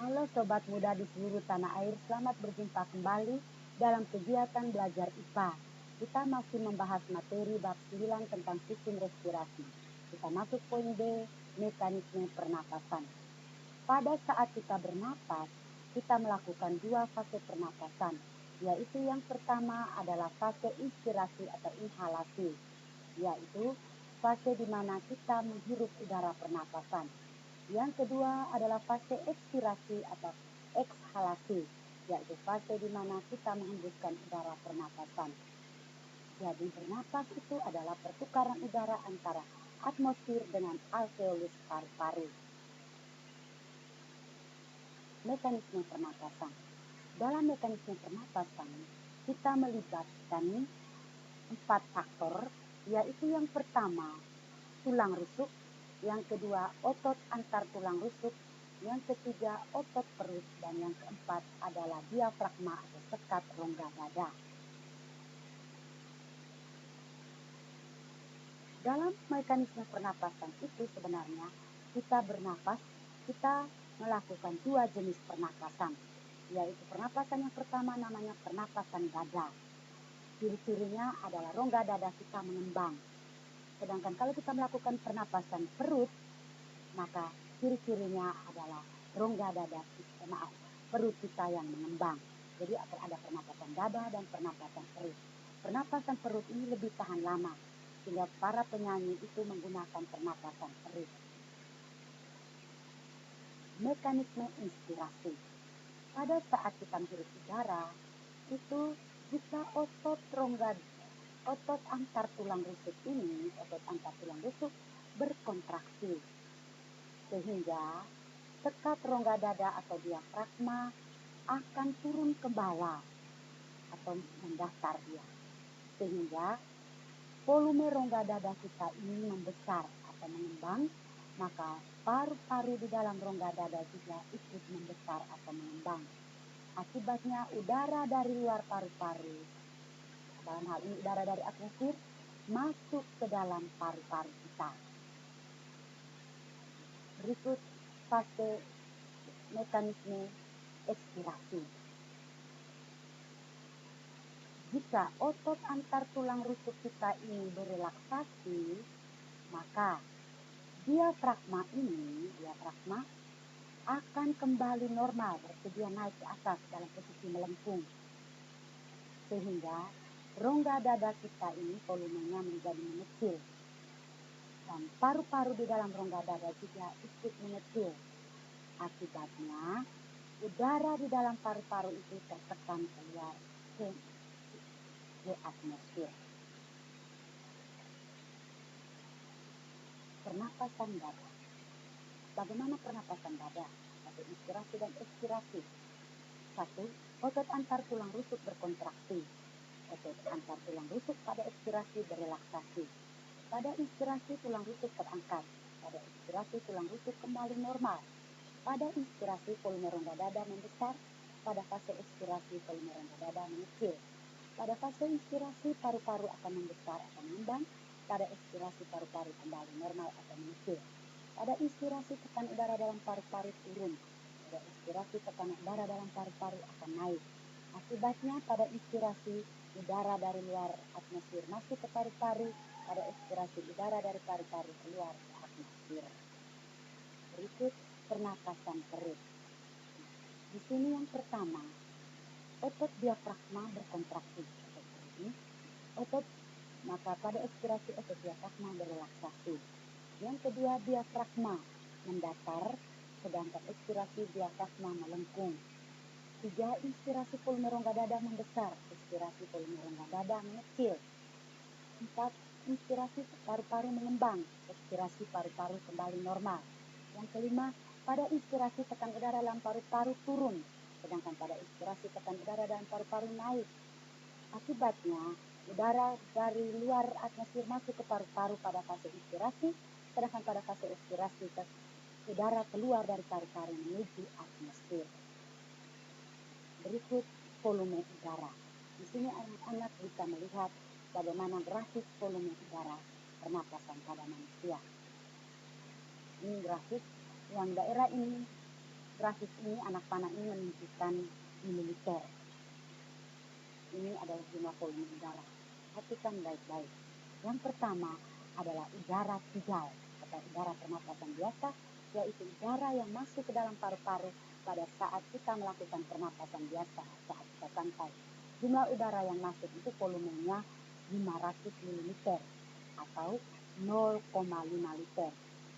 Halo Sobat Muda di seluruh tanah air, selamat berjumpa kembali dalam kegiatan belajar IPA. Kita masih membahas materi bab 9 tentang sistem respirasi. Kita masuk poin B, mekanisme pernapasan. Pada saat kita bernapas, kita melakukan dua fase pernapasan, yaitu yang pertama adalah fase inspirasi atau inhalasi, yaitu fase di mana kita menghirup udara pernapasan. Yang kedua adalah fase ekspirasi atau ekshalasi, yaitu fase di mana kita menghembuskan udara pernapasan. Jadi bernapas itu adalah pertukaran udara antara atmosfer dengan alveolus paru-paru. Mekanisme pernapasan. Dalam mekanisme pernapasan, kita melibatkan 4 faktor, yaitu yang pertama, tulang rusuk, yang kedua, otot antar tulang rusuk, yang ketiga, otot perut, dan yang keempat adalah diafragma atau sekat rongga dada. Dalam mekanisme pernapasan itu sebenarnya kita bernapas, kita melakukan dua jenis pernapasan, yaitu pernapasan yang pertama namanya pernapasan dada. Ciri-cirinya adalah rongga dada kita mengembang. Sedangkan kalau kita melakukan pernapasan perut, maka ciri-cirinya adalah rongga dada perut kita yang mengembang. Jadi akan ada pernapasan dada dan pernapasan perut. Pernapasan perut ini lebih tahan lama, sehingga para penyanyi itu menggunakan pernapasan perut. Mekanisme inspirasi. Pada saat kita menghirup udara, itu jika otot antar tulang rusuk ini, berkontraksi, sehingga sekat rongga dada atau diafragma akan turun ke bawah atau mendatar dia, sehingga volume rongga dada kita ini membesar atau mengembang, maka paru-paru di dalam rongga dada juga ikut membesar atau mengembang. Akibatnya udara dari luar paru-paru, dalam hal ini udara dari atmosfer, masuk ke dalam paru-paru kita. Berikut fase mekanisme ekspirasi. Jika otot antar tulang rusuk kita ini berelaksasi, maka diafragma akan kembali normal, bersedia naik ke atas dalam posisi melengkung, sehingga rongga dada kita ini volumenya menjadi mengecil, dan paru-paru di dalam rongga dada juga ikut mengecil. Akibatnya udara di dalam paru-paru itu tertekan keluar ke atmosfer. Pernapasan dada. Bagaimana pernapasan dada? Satu, inspirasi dan ekspirasi. Satu, otot antar tulang rusuk berkontraksi. Otot antar tulang rusuk pada ekspirasi berelaksasi. Pada inspirasi tulang rusuk terangkat. Pada ekspirasi tulang rusuk kembali normal. Pada inspirasi volume rongga dada membesar. Pada fase ekspirasi volume rongga dada mengecil. Pada fase inspirasi paru-paru akan membesar atau mengembang. Pada ekspirasi paru-paru kembali normal atau mengecil. Pada inspirasi tekanan udara dalam paru-paru turun. Pada ekspirasi tekanan udara dalam paru-paru akan naik. Akibatnya pada inspirasi udara dari luar atmosfer masuk ke paru-paru, pada ekspirasi udara dari paru-paru keluar ke atmosfer. Berikut pernapasan perut. Di sini yang pertama, otot diafragma berkontraksi. Maka pada ekspirasi otot diafragma berelaksasi. Yang kedua, diafragma mendatar, sedangkan ekspirasi diafragma melengkung. 3, inspirasi volume rongga dada membesar, ekspirasi volume rongga dada mengecil. 4, inspirasi paru-paru mengembang, ekspirasi paru-paru kembali normal. Yang kelima, pada inspirasi tekan udara dalam paru-paru turun, sedangkan pada ekspirasi tekan udara dalam paru-paru naik. Akibatnya, udara dari luar atmosfer masuk ke paru-paru pada fase inspirasi, sedangkan pada fase ekspirasi udara keluar dari paru-paru menuju atmosfer. Berikut volume udara. Di sini anak-anak bisa melihat bagaimana grafik volume udara pernapasan pada manusia. Ini grafik yang daerah ini grafis ini anak panah ini menunjukkan mililiter. Ini adalah jumlah volume udara. Perhatikan baik-baik. Yang pertama adalah udara tidal atau udara pernapasan biasa, yaitu udara yang masuk ke dalam paru-paru pada saat kita melakukan pernapasan biasa saat kita santai. Jumlah udara yang masuk itu volumenya 500 ml atau 0,5 liter.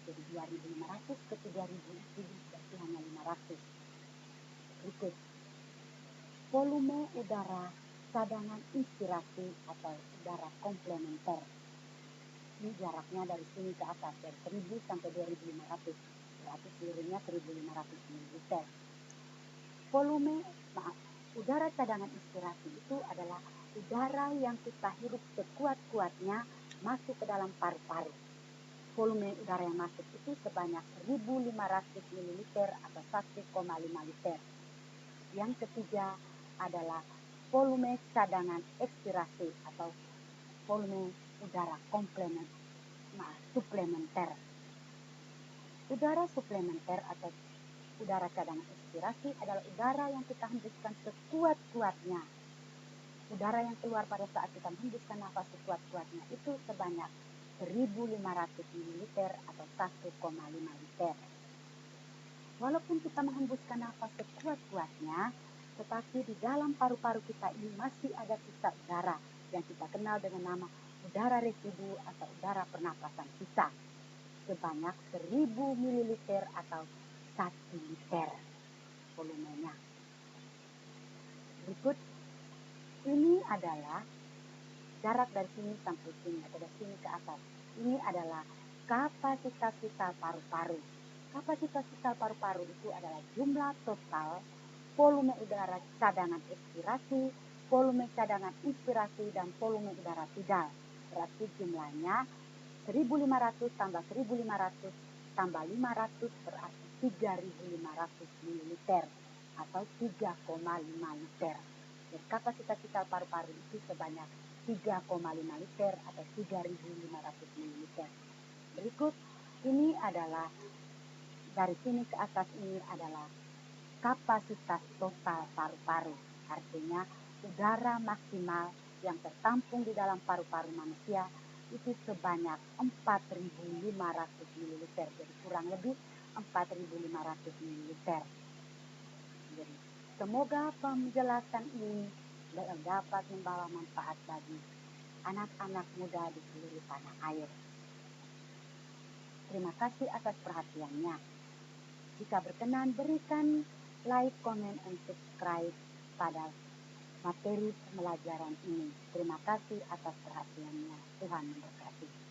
Jadi 2.500 ke 3.000 itu berarti hanya 500. Berikut volume udara cadangan inspirasi atau udara komplementer. Ini jaraknya dari sini ke atas, dari 1000 sampai 2500. Berarti seluruhnya 1500 ml. Udara cadangan inspirasi itu adalah udara yang kita hirup sekuat-kuatnya masuk ke dalam paru-paru. Volume udara yang masuk itu sebanyak 1500 ml atau 1,5 liter. Yang ketiga adalah volume cadangan ekspirasi atau volume udara suplementer. Udara suplementer atau udara cadangan ekspirasi adalah udara yang kita hembuskan sekuat-kuatnya. Udara yang keluar pada saat kita menghembuskan nafas sekuat-kuatnya itu sebanyak 1500 ml atau 1,5 liter. Walaupun kita menghembuskan nafas sekuat-kuatnya, tetapi di dalam paru-paru kita ini masih ada sisa udara yang kita kenal dengan nama udara residu atau udara pernapasan sisa sebanyak 1000 ml atau 1 liter volumenya. Berikut ini adalah jarak dari sini sampai sini atau dari sini ke atas. Ini adalah kapasitas sisa paru-paru. Kapasitas sisa paru-paru itu adalah jumlah total volume udara cadangan ekspirasi, volume cadangan inspirasi, dan volume udara tidal. Berarti jumlahnya 1500 tambah 1500 tambah 500 berarti 3500 ml atau 3,5 liter. Jadi kapasitas sisa paru-paru itu sebanyak 3,5 liter atau 3500 ml. Berikut ini adalah dari sini ke atas ini adalah kapasitas total paru-paru, artinya udara maksimal yang tertampung di dalam paru-paru manusia itu sebanyak 4.500 ml, jadi kurang lebih 4.500 ml. Jadi semoga penjelasan ini dapat membawa manfaat bagi anak-anak muda di seluruh tanah air. Terima kasih atas perhatiannya. Jika berkenan, berikan like, comment, and subscribe pada materi pembelajaran ini. Terima kasih atas perhatiannya. Tuhan memberkati.